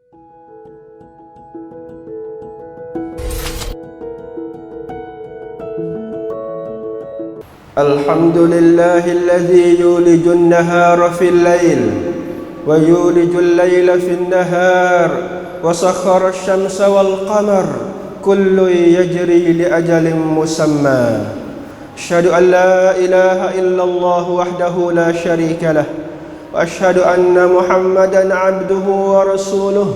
الحمد لله الذي يولج النهار في الليل ويولج الليل في النهار وسخر الشمس والقمر كل يجري لأجل مسمى أشهد أن لا إله إلا الله وحده لا شريك له وأشهد أن محمدا عبده ورسوله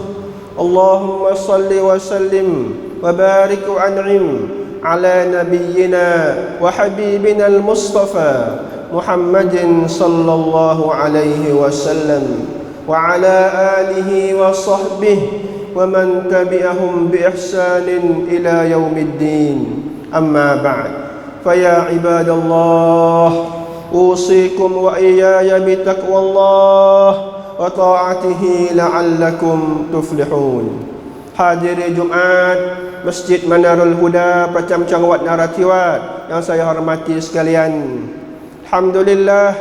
اللهم صل وسلم وبارك وأنعم على نبينا وحبيبنا المصطفى محمد صلى الله عليه وسلم وعلى آله وصحبه ومن تبعهم بإحسان إلى يوم الدين أما بعد فيا عباد الله أوصيكم وإياي بتقوى الله وطاعته لعلكم تفلحون. Hadiri Jumat Masjid Manarul Huda Percamcang Wat Naratiwat yang saya hormati sekalian, alhamdulillah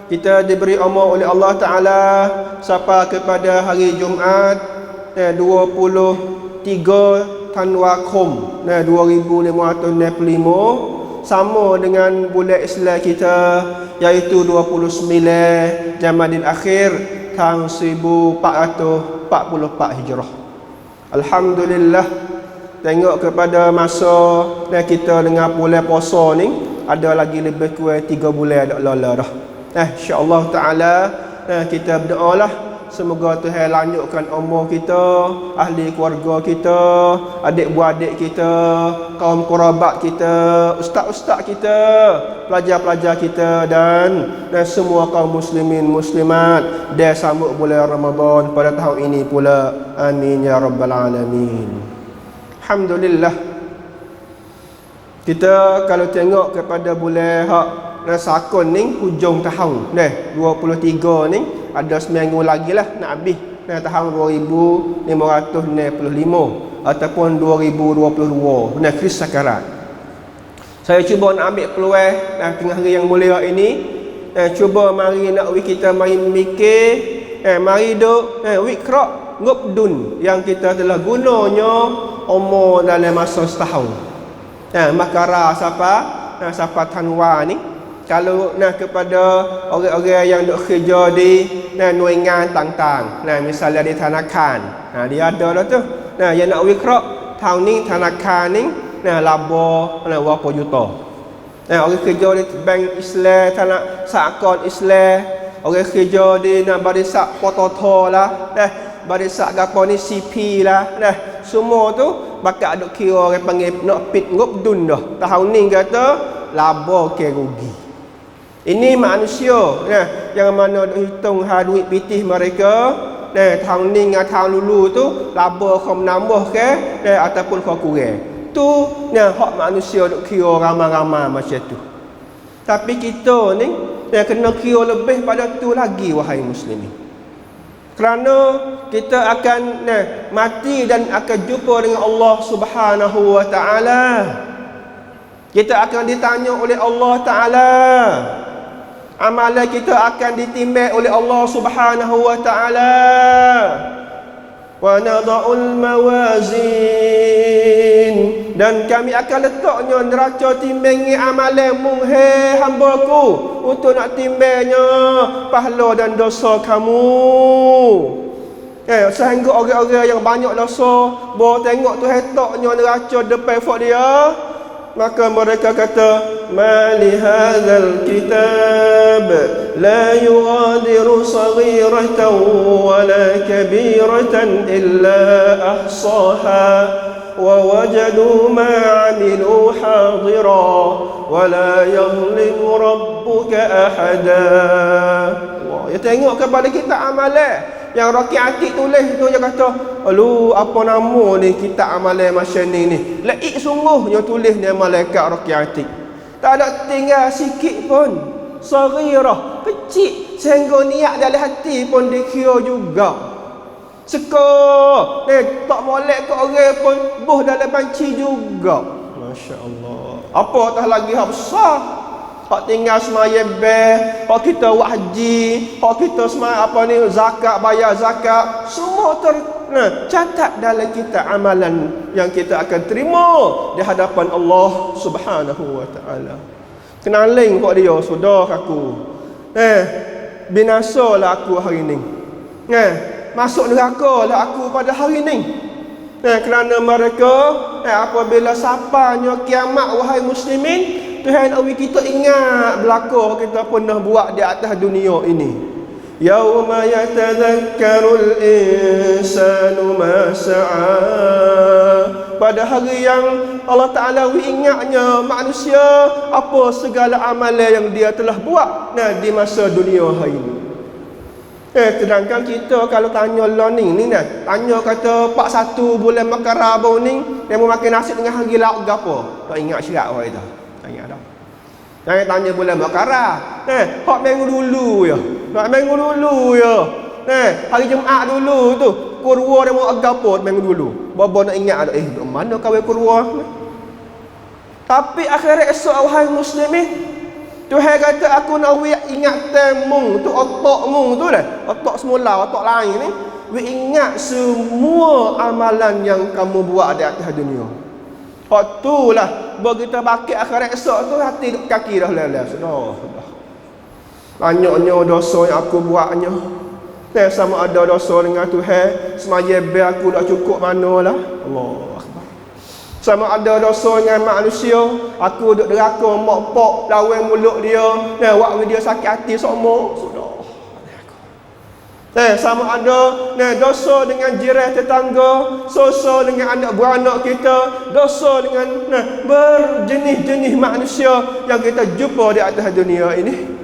kita diberi umur oleh Allah Ta'ala sampai kepada hari Jumat 23 Tanwakum 2565 sama dengan bulan Islam kita iaitu 29 Jamadil Akhir tahun 1444 Hijrah. Alhamdulillah, tengok kepada masa kita dengan bulan puasa ni ada lagi lebih kurang 3 bulan dak lala dah. Insya-Allah Taala kita berdoalah semoga Tuhan lanjutkan umur kita, ahli keluarga kita, adik-beradik kita, kaum kerabat kita, ustaz-ustaz kita, pelajar-pelajar kita dan semua kaum muslimin muslimat dia sambut bulan Ramadan pada tahun ini pula. Amin ya rabbal alamin. Alhamdulillah. Kita kalau tengok kepada bulan hak sakon ni hujung tahun 23 ni ada seminggu lagi lah nak habis tahun 2565 ataupun 2022 Kris Sakarat. Saya cuba nak ambil peluang tengah hari yang mulia ini, cuba mari nak kita mari mikir, mari duk wikra ngubdun yang kita telah gunanya umur dalam masa setahun. Makara siapa Tanwa ni kalau kepada orang-orang yang duk kerja di nuingan tang-tang, misalnya di tanakan, dia ada lah tu. Yang nak wikra tahun ni tanakan ni laba berapa juta. Orang kerja di bank Islam, tanah sakon Islam, orang kerja di barisak pototo lah, barisak gapo ni CP lah, semua tu bakal duk kira orang panggil nak pit ngubdun dah. Tahun ni kata laba ke rugi. Ini manusia yang mana hitung duit pitih mereka tahun ni dengan tahun dulu tu laba kau menambah ke ataupun kau kurang. Tu hak manusia duk kira ramai-ramai macam tu. Tapi kita ni kena kira lebih pada tu lagi wahai muslimin. Kerana kita akan mati dan akan jumpa dengan Allah Subhanahu wa taala. Kita akan ditanya oleh Allah Taala. Amalan kita akan ditimbang oleh Allah Subhanahu wa taala. Wa nada'ul mawazin, dan kami akan letaknya neraca timbangi amalan hai hamba-Ku untuk nak timbangnya pahala dan dosa kamu. Sehingga orang-orang yang banyak dosa bawa tengok tu letaknya neraca depan fak dia, maka mereka kata ma li hadzal kitab la yughadiru saghiratan wala kabiratan illa ahsaha wa wajadu ma 'amilu hadira wala yadhlimu rabbuka ahada. Wah, ya tengok kepada kita amalan yang Rocky Atik tulis tu, dia kata, "Alu, apa nama ni kitab amalan macam ni? Laik sungguh yang tulis ni malaikat Rocky Atik. Tak ada tinggal sikit pun. Saghirah, kecil sehingga niat dalam hati pun dikira juga. Sekor, tak molek ke orang pun buh dalam banci juga. Masya-Allah. Apa tah lagi hak besar? Hak tinggal semaya beh, hak kita buat haji, hak kita semaya apa ni zakat, bayar zakat, semua catat dalam kita amalan yang kita akan terima di hadapan Allah Subhanahu wa taala. Kenaling kok dia, saudara aku. Binasalah aku hari ni. Masuk neraka lah aku pada hari ni. Kerana mereka apabila sapanya kiamat, wahai muslimin, Tuhan awi kita ingat belaka kita pernah buat di atas dunia ini. Yauma yatadhakkarul insanu ma sa'a. Pada hari yang Allah Ta'ala ingatnya manusia apa segala amalan yang dia telah buat di masa dunia hari ini. Sedangkan kita kalau tanya learning ni tanya kata 41 bulan Makara baru ni dia mau makan nasi dengan hari lauk gapo. Tak ingat syirak orang itu. Tak ingat dah. Jangan tanya bulan Makara. Hak minggu dulu ya. Hak minggu dulu ya. Hari Jumaat dulu tu kurwa dia mau gapo minggu dulu. Bapa nak ingat ada mana kawin kurwa. Tapi akhirat esok wahai muslimin, Tuhan kata aku nak ingat temung tu, otakmu tu dah. Otak semula, otak lain ni. Ingat semua amalan yang kamu buat di atas dunia. Hak tu lah begitu bakit akhirat esok tu hati duk kaki dah lelah. Sudah. Banyaknya dosa yang aku buatnya. Sama ada dosa dengan Tuhan, semaya ber aku dah cukup manalah. Allah. Sama ada dosa dengan manusia, aku duk deraka mak pak lawan mulut dia, waktu dia sakit hati semua sudah. Sama ada dosa dengan jiran tetangga, dosa dengan anak beranak kita, dosa dengan berjenis-jenis manusia yang kita jumpa di atas dunia ini.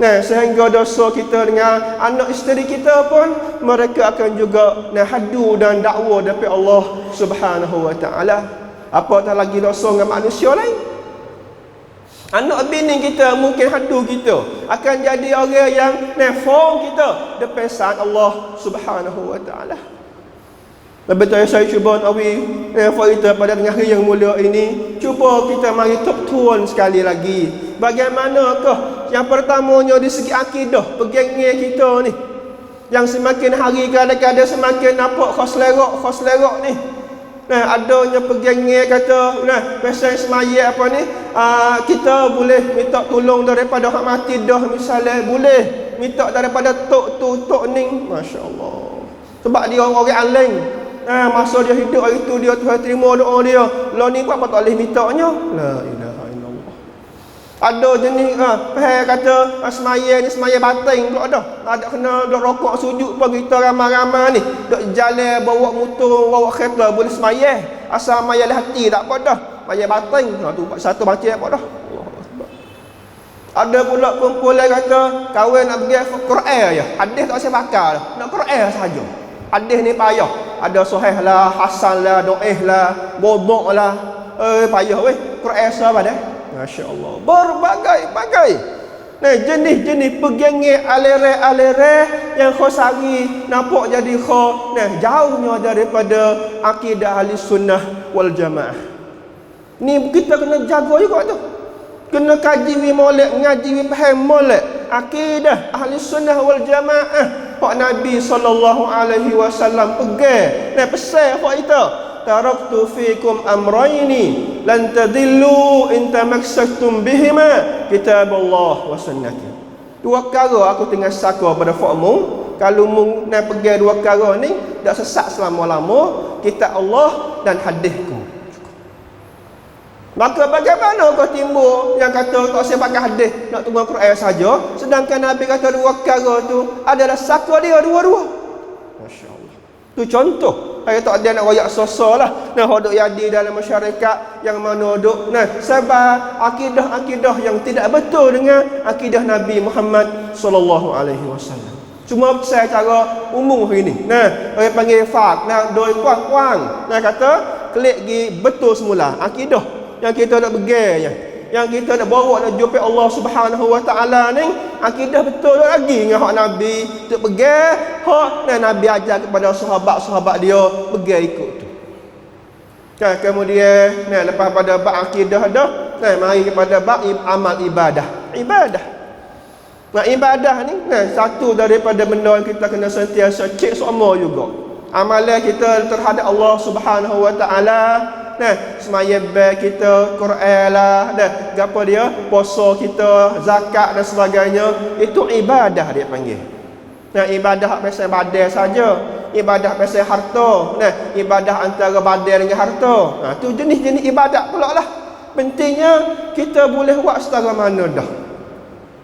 Sehingga dosa kita dengan anak isteri kita pun mereka akan juga hadu dan dakwa daripada Allah Subhanahu wa taala. Apatah lagi dosa dengan manusia lain. Anak bini kita mungkin hadu kita, akan jadi orang yang nefong kita depan saat Allah Subhanahu wa taala. Lebih saya cuba kita pada tengah hari yang mulia ini, cuba kita mari tebtuan sekali lagi. Bagaimanakah yang pertamanya di segi akidah, pegangnya kita ni, yang semakin hari kadang-kadang semakin nampak khos-lerok ni. Adanya pegangnya kata, pasal semaya apa ni, kita boleh minta tolong daripada hak mati dah misalnya, boleh minta daripada tok ni, masya-Allah. Sebab dia orang alim. Masa dia hidup hari tu dia Tuhan terima doa dia. Lah ni buat apa tak boleh mintanya? La ilaha illallah. Ada jenis kata semaya ni semaya batin pula dah. Ada kena duk rokok sujud pun kita ramai-ramai ni. Duk jalan bawa motor, bawa kereta boleh semaya. Asal maya hati tak apa dah. Maya batin. Tu satu baca apa dah. Ada pula kumpulan kata kawan nak pergi Quran je. Hadis tak usah bakar dah. Nak Quran saja. Hadis ni payah. Ada sahih lah, hasan lah, do'ih lah, bodok lah. Payah weh. Quran sahabat dah. Masya-Allah. Berbagai-bagai. Jenis-jenis pegangnya alere-alere yang khosari nampak jadi jauhnya daripada akidah ahli sunnah wal jamaah. Ni kita kena jaga juga tu. Kena kaji wi molek, ngaji wi faham molek akidah ahli sunnah wal jamaah. Pak Nabi SAW pegang pesan apa itu? Taraktu fikum amrayni lan tadillu in tamassaktum bihima kitabullah wa sunnati. Dua perkara aku tinggal saka pada fakmu, kalau mu nak pegang dua perkara ni tak sesat selama-lama, kitab Allah dan hadisku. Maka bagaimana kau timbul yang kata tak saya pakai hadis, nak tunggu Quran saja, sedangkan Nabi kata dua perkara tu adalah saka dia dua-dua. Masya-Allah. Tu contoh. Saya tak ada nak royak sosalah. Hodok jadi dalam masyarakat yang mana duk sebab akidah-akidah yang tidak betul dengan akidah Nabi Muhammad sallallahu alaihi wasallam. Cuma saya cara umum hari ni. Orang panggil fak, doi kuang-kuang. Kata klik gi betul semula akidah yang kita nak pegang, yang kita nak bawa nak jumpa Allah Subhanahu wa taala ni, akidah betul lagi dengan hak Nabi tu pegang, hak Nabi ajar kepada sahabat-sahabat dia pegang ikut tu. Kemudian lepas pada bab akidah dah, mari kepada bab amal ibadah. Ibadah ni satu daripada benda yang kita kena sentiasa cek semua juga. Amalan kita terhadap Allah Subhanahu wa taala, nah, semaya baik kita, Quran lah, dah, gapo dia, puasa kita, zakat dan sebagainya, itu ibadah dia panggil. Nah, ibadah pasal badan saja, ibadah pasal harta, nah, ibadah antara badan dengan harta. Nah, tu jenis-jenis ibadat pula lah. Pentingnya kita boleh buat setara mana dah.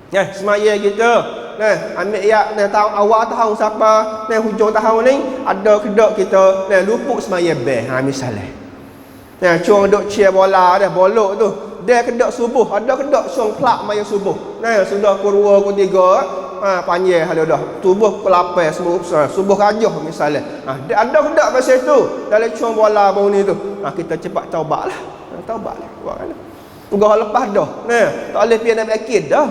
Nah, semaya kita, nah, ambil ya, nah, tahun awal tahun siapa, nah, hujung tahun ni ada kedok kita, nah, luput semaya beh, misalnya. Nah, cuang duk cheer bola dah, bolok tu. Dia kedok subuh, ada kedok cuang plak maya subuh. Nah, sudah pukul 2 pukul 3, panjang ada dah. Subuh pukul 8 semua subuh rajuh misalnya. Dia ada kedok pasal tu. Dalam cuang bola baru ni tu. Kita cepat taubatlah. Taubatlah. Buat kan. Gua lepas dah. Nah, tak boleh pian nak yakin dah.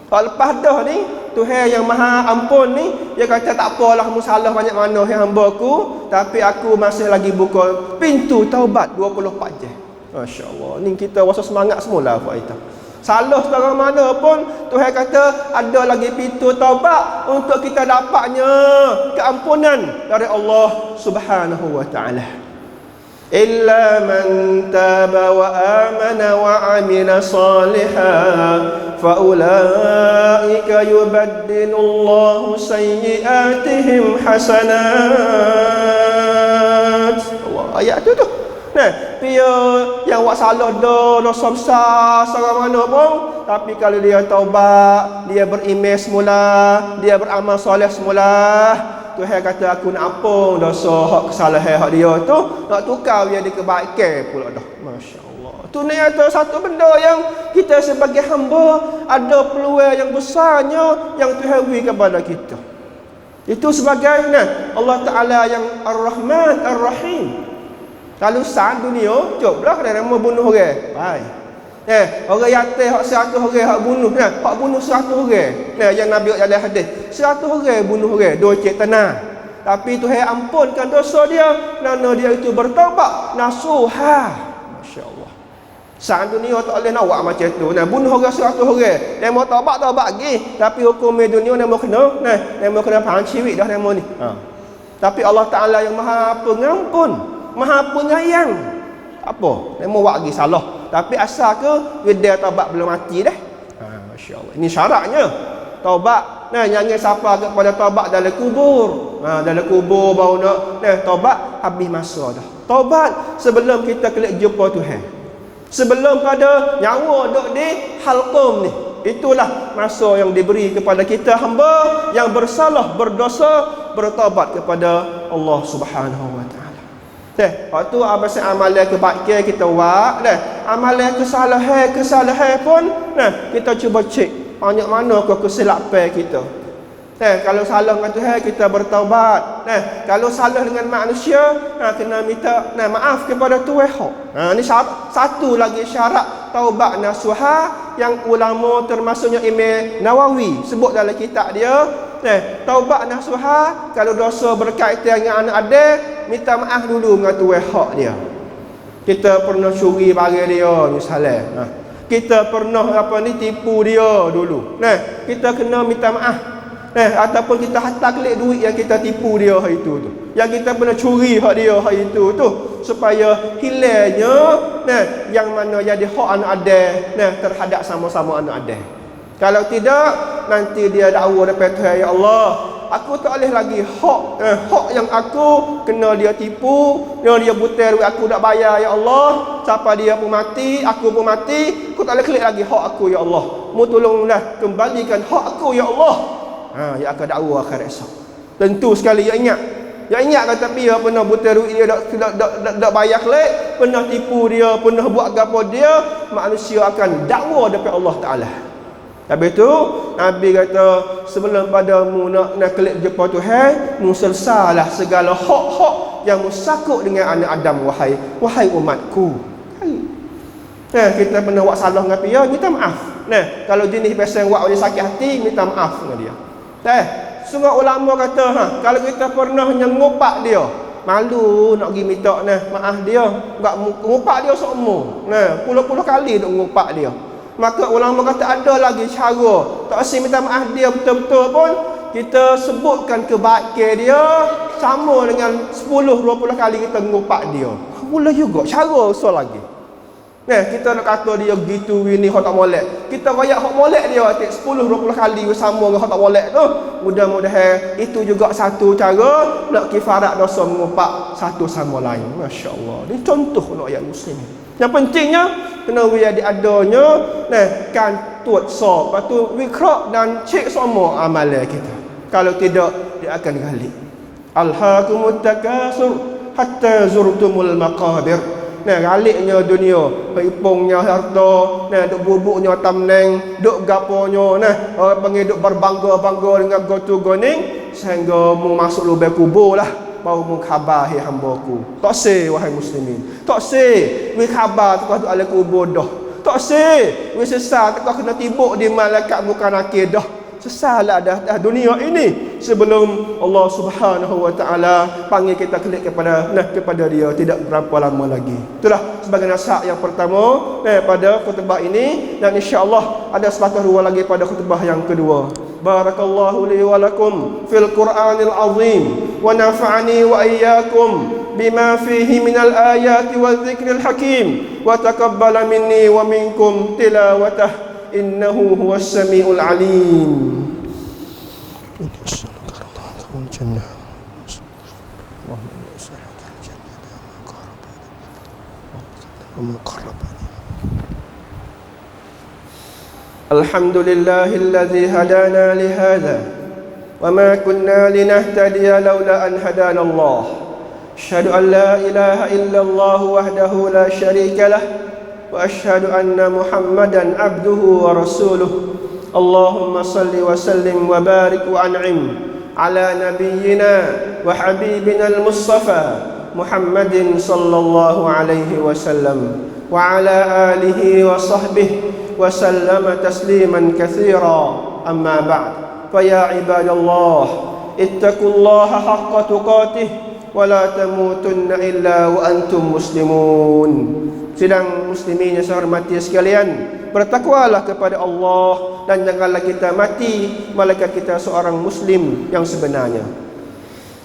Tak lepas dah ni, Tuhan yang Maha Ampun ni, dia kata tak apalah kamu salah banyak mana hai hamba-Ku, tapi aku masih lagi buka pintu taubat 24 jam. Masya-Allah. Ni kita rasa semangat semula buat itu. Salah setara mana pun Tuhan kata ada lagi pintu taubat untuk kita dapatnya keampunan dari Allah Subhanahu wa taala. إلا من تاب وآمن وعمل صالحا فأولئك يبدل الله سيئاتهم حسنات. Allah, ayat tu. Nah, dia yang buat salah dosa besar secara mana pun, tapi kalau dia taubat, dia beriman semula, dia beramal soleh semula, Tuhan kata aku nak ampun dosa hak kesalahan hak dia tu, nak tukar dia di kebaikan pula dah. Masya-Allah. Tu ni ada satu benda yang kita sebagai hamba ada peluang yang besarnya yang Tuhan beri kepada kita. Itu sebagai Allah Taala yang Ar-Rahman Ar-Rahim. Kalau sang dunia, cukuplah kena nama bunuh orang. Baik. Orang yatim hak 100 orang hak bunuh, hak bunuh 100 orang. Yang Nabi dalam hadis, 100 orang bunuh orang, dua cek tanah. Tapi Tuhan ampunkan dosa dia kerana dia itu bertaubat nasuha. Masya-Allah. Sang dunia tak boleh nak buat macam tu. Bunuh orang 100 orang. Dia mau taubat lagi, tapi hukum dunia nama kena, nama kena panciwik dah nama ni. Tapi Allah Taala yang Maha Pengampun, Maha Penyayang. Apa? Dia mau buat lagi salah. Tapi asal ke dia taubat belum mati dah. Masya-Allah. Ini syaratnya. Taubat. Jangan siapa kepada taubat dalam kubur. Dalam kubur baru nak taubat, habis masa dah. Taubat sebelum kita kelak jumpa Tuhan. Sebelum pada nyawa duk di halqum ni. Itulah masa yang diberi kepada kita hamba yang bersalah, berdosa, bertaubat kepada Allah Subhanahu wa taala. Waktu abang amalan kebaikan kita buat, amalan kesalahan pun, kita cuba cek banyak mana kesilapan kita. Kalau salah dengan Tuhan kita bertaubat. Kalau salah dengan manusia, kena minta maaf kepada Tuhan. Ini satu lagi syarat taubat nasuha yang ulama termasuknya Imam Nawawi sebut dalam kitab dia. Taubat nasuha kalau dosa berkaitan dengan anak adik, minta maaf dulu dengan Tuhan hak dia. Kita pernah curi barang dia misalnya. Kita pernah tipu dia dulu. Kita kena minta maaf. Ataupun kita hantar kelik duit yang kita tipu dia hari itu tu. Yang kita pernah curi hak dia hari itu tu, supaya hilangnya yang mana jadi hak anak adik terhadap sama-sama anak adik. Kalau tidak, nanti dia dakwa depan Tuhan, ya Allah, aku tak boleh lagi hak yang aku kena dia tipu, dia butai duit aku tak bayar, ya Allah. Siapa dia pun mati, aku pun mati, aku tak boleh kelik lagi hak aku, ya Allah. Mu tolonglah kembalikan hak aku, ya Allah. Ya akan dakwa akhirat esok. Tentu sekali ya ingat. Ya ingat kata dia pernah butai duit dia tak bayar kelik, pernah tipu dia, pernah buat gapo dia, manusia akan dakwa depan Allah Taala. Habis tu Nabi kata sebelum padamu nak kelik jumpa Tuhan, mu selesailah segala hak-hak yang musakut dengan anak Adam, wahai umatku. Kita pernah buat salah dengan dia, minta maaf. Kalau jenis biasa buat oleh sakit hati, minta maaf dengan dia. Sungguh ulama kata kalau kita pernah ngupak dia, malu nak pergi minta maaf dia, enggak ngupak dia seumur. Puluh-puluh kali duk ngupak dia. Maka ulama kata ada lagi cara tak usah minta maaf dia betul-betul pun, kita sebutkan kebaikan dia sama dengan 10-20 kali kita ngupak dia. Boleh juga, cara usul lagi. Nah, kita nak kata dia gitu ini hak tak molek. Kita royak hak molek dia 10-20 kali sama dengan hak tak molek tu. Mudah-mudahan itu juga satu cara nak kifarat dosa mengupak satu sama lain. Masya-Allah. Ini contoh rakyat muslim. Yang pentingnya kena adanya kan tuat sop, lepas tu wikrak dan cek semua amalan kita. Kalau tidak dia akan galik. Alhaakumut takasur hatta zurtumul maqabir. Galiknya dunia, peripungnya harta, duk bubuknya tamneng, duk gaponya, orang panggil duk berbangga-bangga dengan gotu goning sehingga mu masuk lubang kubur lah baru mu khabar hai hamba-ku. Tak se wahai muslimin. Tak se we khabar tekah duk ala kubur dah. Tak se we sesal tekah kena tibuk di malaikat bukan nakir dah. Sesalah dah dunia ini sebelum Allah Subhanahu wa taala panggil kita klik kepada dia tidak berapa lama lagi. Itulah sebagai nasihat yang pertama pada khutbah ini, dan insya-Allah ada sepatah dua lagi pada khutbah yang kedua. Barakallahu li wa lakum fil Qur'anil azim wa nafa'ani wa iyyakum bima fihi minal ayati wa dzikril hakim wa taqabbala minni wa minkum tilawatah innahu huwas samiul alim. Alhamdulillahilladzi hadana lihadza wa ma kunna linahtadiya laula an hadana Allah. Asyhadu an la ilaha illallah wahdahu la syarika lah wa asyhadu anna Muhammadan abduhu wa rasuluh. Allahumma salli wa sallim wa barik wa an'im ala nabiyyina wa habibina al-Mustafa Muhammadin sallallahu alaihi wasallam wa ala alihi wa sahbihi wa sallama tasliman katsira. Amma ba'd. Fa ya ibadallah ittaqullaha haqqa tuqatih wa la tamutunna illa wa antum muslimun. Sidang muslimin yang saya hormati sekalian, bertakwalah kepada Allah dan janganlah kita mati malaikat kita seorang muslim yang sebenarnya.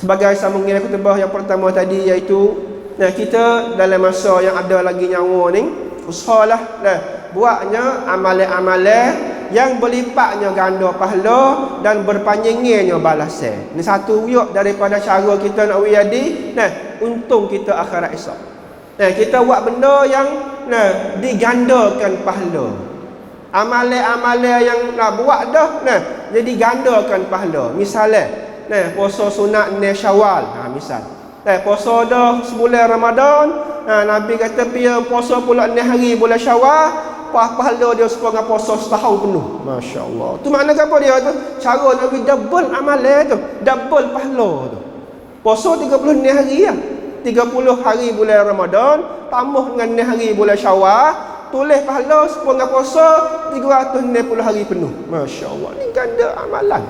Sebagai sambungan khutbah yang pertama tadi, iaitu kita dalam masa yang ada lagi nyawa ni, usahalah buatnya amalan-amalan yang berlipatnya ganda pahala dan berpanjangnya balasan. Ini satu wujud daripada cara kita nak wiadi untung kita akhirat esok. Kita buat benda yang digandakan pahala. Amalan-amalan yang nak buat dah jadi gandakan pahala. Misalnya puasa sunat ni Syawal, misal. Puasa dah sebulan Ramadan, Nabi kata pian puasa pula ni hari bulan Syawal, pahala dia sepanjang puasa setahun penuh. Masya-Allah. Tu makna apa dia tu? Cara nak double amalan tu, double pahala tu. Puasa 30 ni hari ya. 30 hari bulan Ramadan tambah dengan ni hari bulan Syawal, tulis pahala sepanjang puasa 360 hari penuh. Masya-Allah. Ni ganda amalan.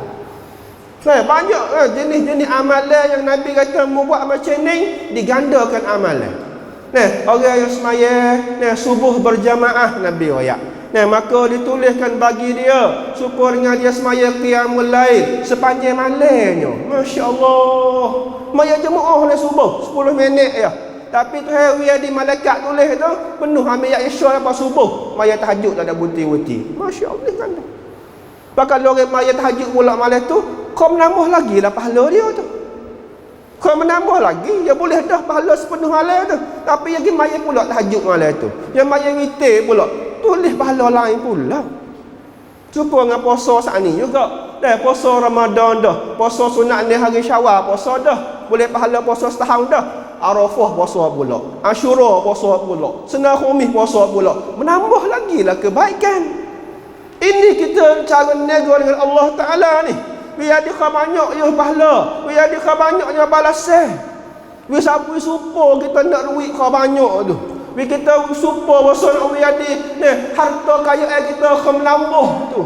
Banyak jenis-jenis amalan yang Nabi kata mau buat macam ni, digandakan amalan. Orang yang semaya subuh berjamaah, Nabi royak, maka dituliskan bagi dia supaya dengan dia semaya qiyamul lail sepanjang malamnya. Masya-Allah. Maya jemaah oleh subuh 10 minit ya. Tapi tu hari di malaikat tulis tu penuh ambil isya lepas subuh. Maya tahajud tak ada buti-buti. Masya-Allah kan. Bahkan orang maya tahajud pula malam tu, kau menambah lagi lah pahala dia tu. Kau menambah lagi, dia boleh dah pahala sepenuh malam tu. Tapi lagi maya pula tahajud malam tu. Yang maya witir pula, tulis pahala lain pula. Cuba dengan puasa saat ni juga. Puasa Ramadan dah. Puasa sunat ni hari Syawal, puasa dah. Boleh pahala puasa setahun dah. Arafah puasa pula. Asyura puasa pula. Senang Khamis puasa pula. Menambah lagi lah kebaikan. Ini kita cara nego dengan Allah Ta'ala ni. Biar dia banyak ya pahala, biar dia banyaknya balasan. Biar sapu supo kita nak duit banyak tu. Biar kita supo bahasa nak biar dia harta kaya kita menambah tu.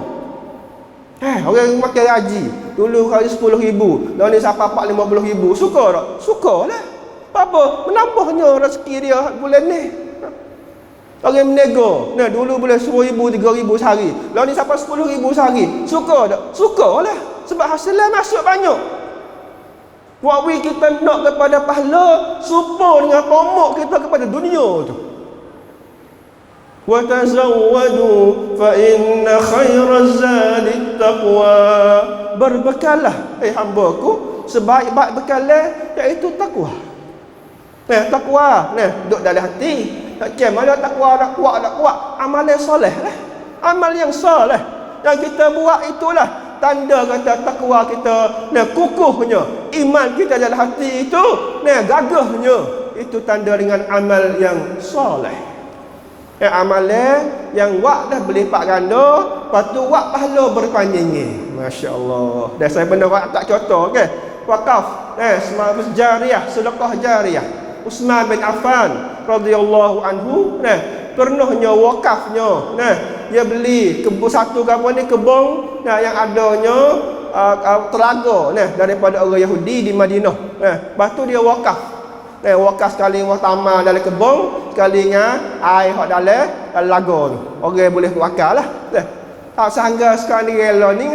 Orang makan haji dulu kali 10,000, dah ni sampai 50,000. Suka tak? Sukalah. Apa? Menambahnya rezeki dia bulan ni. Orang menego, dulu boleh 10,000, 3,000 sehari. Lah ni sampai 10,000 sehari. Suka tak? Sukalah. Sebab hasilnya masuk banyak. Wawi kita nak kepada pahala, serupa dengan pomok kita kepada dunia tu. Wa tazawwadu fa inna khairaz zadi taqwa. Berbekallah hamba-ku, sebaik-baik bekalnya iaitu takwa. Takwa duduk dalam hati. Macam mana takwa nak kuat, amal yang soleh lah. Amal yang soleh yang kita buat itulah tanda kata takwa kita kukuhnya, iman kita dalam hati itu gagahnya. Itu tanda dengan amal yang soleh. Amalan yang wak dah berlipat ganda, lepas tu wak pahala berpanjangnya. Masya-Allah. Dan saya pernah tak contoh wakaf semua jariah, sedekah jariah. Uthman bin Affan radhiyallahu anhu pernahnya wakafnya dia beli satu kebun yang adanya telaga daripada orang Yahudi di Madinah. Lepas tu dia wakaf. Wakaf sekali taman dalam kebun, sekali dengan air hak dalam laga tu. Orang boleh wakaf lah. Tak sangga sekarang ni rela ni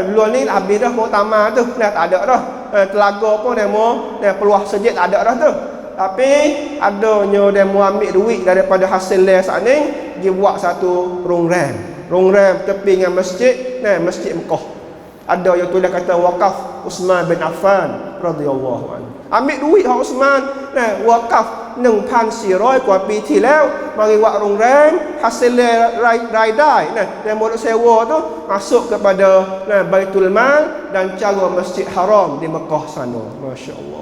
dulu ni habis dah taman tu tak ada dah. Telaga pun demo peluah sejid tak ada dah tu. Tapi adanya dia mau ambil duit daripada hasil les saat ni, dia buat satu rongrem tepi dengan masjid Masjid Mekah. Ada yang tulis kata wakaf Uthman bin Affan radhiyallahu anhu. Ambil duit hak Uthman wakaf 1,400 กว่าปีที่แล้ว mari buat rongrem, hasil raya dia mau sewa tu masuk kepada Baitul Mal dan cara Masjid Haram di Mekah sana. Masya-Allah.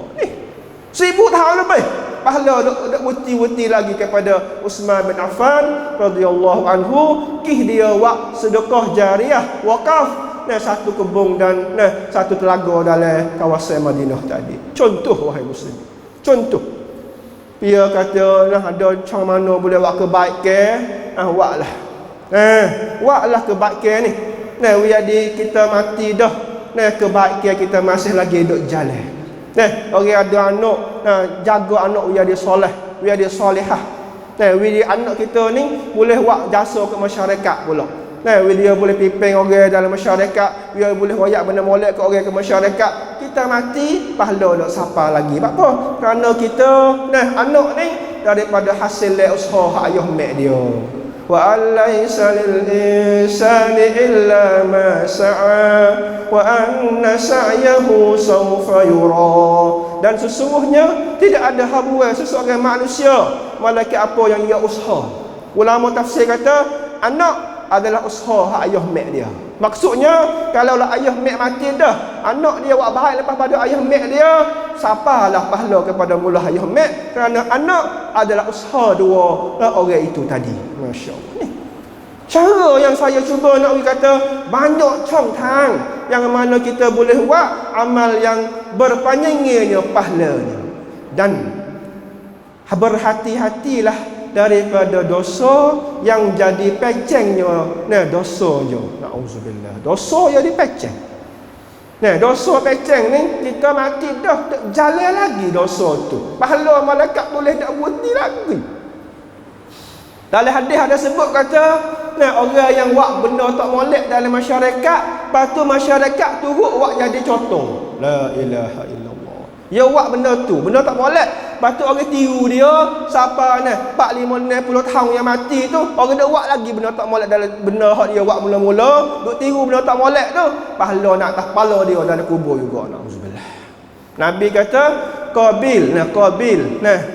1000 tahun lebih pahala duk wuti-wuti lagi kepada Uthman bin Affan radhiyallahu anhu. Dia buat sedekah jariah wakaf satu kebun dan satu telaga dalam kawasan Madinah tadi. Contoh wahai muslim. Contoh. Dia kata ada macam mana boleh buat kebaikan, buatlah. Buatlah kebaikan ni. Jadi kita mati dah. Kebaikan kita masih lagi duk jalan. Orang ada anak, jaga anak dia soleh, dia solehah. Anak kita ni boleh buat jasa ke masyarakat pula. Dia boleh pimpin orang dalam masyarakat, dia boleh royak benda molek ke orang ke masyarakat. Kita mati, pahala tak siapa lagi. Sebab apa? Kerana kita anak ni daripada hasil usaha ayah mak dia. Wa alaysa lil insani illa ma sa'a wa anna sa'yahu sawfa yura. Dan sesungguhnya tidak ada habuan seseorang manusia malaikat apa yang ia usaha. Ulama tafsir kata anak adalah usaha ayah mak dia. Maksudnya kalaulah ayah mak mati dah, anak dia buat baik lepas pada ayah mak dia, siapalah pahala kepada mula ayah mak, kerana anak adalah usaha dua orang itu tadi. Masya-Allah. Ni cara yang saya cuba nak kata banyak cong-tang yang mana kita boleh buat amal yang berpanjangnya pahalanya. Dan berhati-hatilah daripada dosa yang jadi pecengnya dosanya. Nauzubillah. Dosa jadi peceng. Dosa peceng ni kita mati dah tak jalan lagi dosa tu. Pahala malaikat boleh tak berhenti lagi. Dalam hadis ada sebut kata orang yang buat benda tak molek dalam masyarakat, lepas tu masyarakat turut buat jadi contoh. La ilaha illallah. Dia buat benda tu, benda tak molek. Lepas tu orang tiru dia, siapa 4, 5, 60 tahun yang mati tu, orang dah buat lagi benda tak molek dalam benda hak dia buat mula-mula, duk tiru benda tak molek tu, pahala nak atas kepala dia dalam kubur juga. Nauzubillah. Nabi kata Qabil,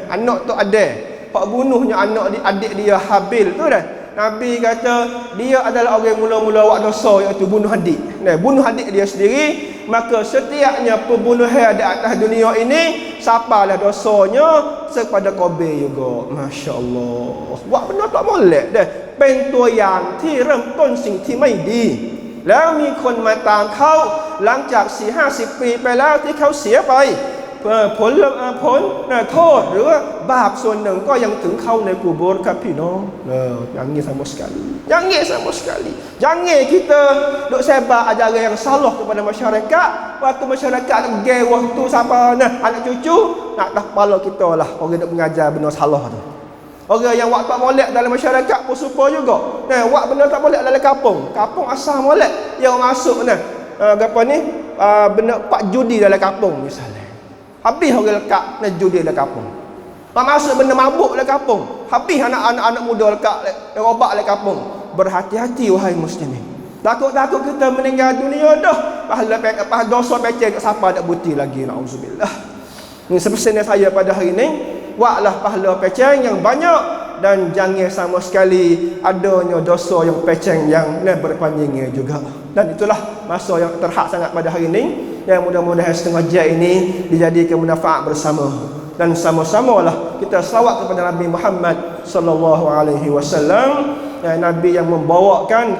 anak tu ada, hak bunuhnya anak adik dia Habil tu dah. Nabi kata dia adalah orang mula-mula buat dosa iaitu bunuh adik. Bunuh adik dia sendiri. Maka setiapnya pembunuhan di atas dunia ini, siapalah dosanya kepada Qabil juga. Masya-Allah. Buat benda tak molek dah. เป็นตัวอย่างที่เริ่มต้นสิ่งที่ไม่ดีแล้วมีคนมาตามเขาหลังจาก 4-50 ปีไปแล้วที่เขาเสียไป ผลโทษหรือว่าบาปส่วนหนึ่งก็ยังถึงเข้าในกุโบร์ครับพี่น้อง jangan sama sekali. Jangan sama sekali. Jangan kita duk sebar ajaran yang salah kepada masyarakat. Waktu masyarakat nak gewah tu siapa anak cucu nak tak kepala kita lah orang duk mengajar benda salah tu. Orang yang buat tak molek dalam masyarakat pun serupa juga. Buat benda tak molek dalam kampung asal molek, dia masuk apa ni, benda pak judi dalam kampung misalnya. Habis orang lekat nak judi dalam kampung. Masuk benda mabuk dalam kampung. Habis anak-anak muda lekat robak dalam kampung. Berhati-hati wahai muslimin. Takut-takut kita meninggal dunia dah. Pahala dosa pecah kat siapa tak buti lagi, naudzubillah. Ini sepesan saya pada hari ini, buatlah pahala pecah yang banyak dan jangan sama sekali adanya dosa yang pecah yang berpanjangnya juga. Dan itulah masa yang terhad sangat pada hari ini, yang mudah-mudahan setengah jam ini dijadikan manfaat bersama. Dan sama-samalah kita selawat kepada Nabi Muhammad sallallahu alaihi wasallam, Nabi yang membawakan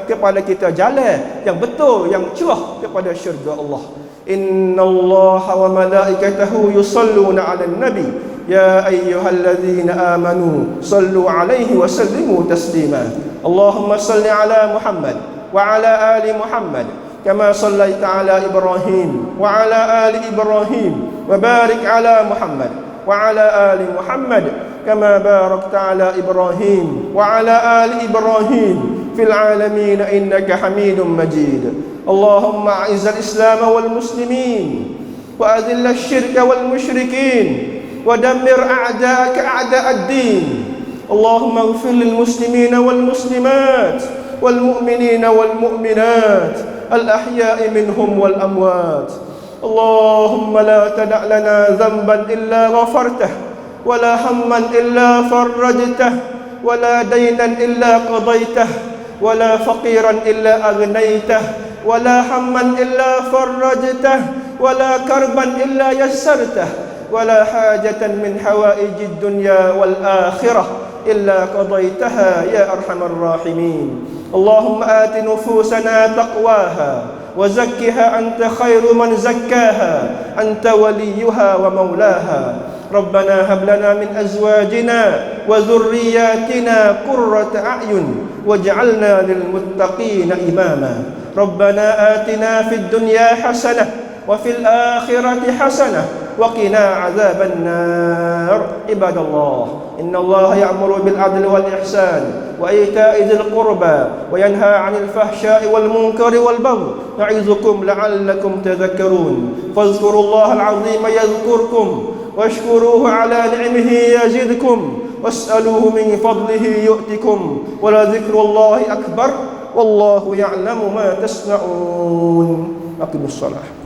kepada kita jalan yang betul, yang cerah kepada syurga Allah. Innallaha wa malaikatahu yusalluna 'alan nabi ya ayyuhalladzina amanu sallu 'alaihi wa sallimu taslima. Allahumma salli 'ala Muhammad wa 'ala ali Muhammad كما صليت على إبراهيم وعلى آل إبراهيم وبارك على محمد وعلى آل محمد كما باركت على إبراهيم وعلى آل إبراهيم في العالمين إنك حميد مجيد. اللهم أعز الإسلام والمسلمين وأذل الشرك والمشركين ودمر أعداءك أعداء الدين. اللهم اغفر للمسلمين والمسلمات والمؤمنين والمؤمنات الأحياء منهم والأموات. اللهم لا تدع لنا ذنبا إلا غفرته ولا هما إلا فرجته ولا دينا إلا قضيته ولا فقيرا إلا أغنيته ولا هما إلا فرجته ولا كربا إلا يسرته ولا حاجة من حوائج الدنيا والآخرة إلا قضيتها يا أرحم الراحمين. اللهم آت نفوسنا تقواها وزكها أنت خير من زكاها أنت وليها ومولاها. ربنا هب لنا من أزواجنا وذرياتنا قرة أعين واجعلنا للمتقين إماما. ربنا آتنا في الدنيا حسنة وفي الآخرة حسنة وقنا عذاب النار. عباد الله إن الله يأمر بالعدل والإحسان وإيتاء ذي القربى وينهى عن الفحشاء والمنكر والبغي يعظكم لعلكم تذكرون. فاذكروا الله العظيم يذكركم واشكروه على نعمه يزدكم واسألوه من فضله يؤتكم ولذكر الله أكبر والله يعلم ما تصنعون. أقم الصلاة.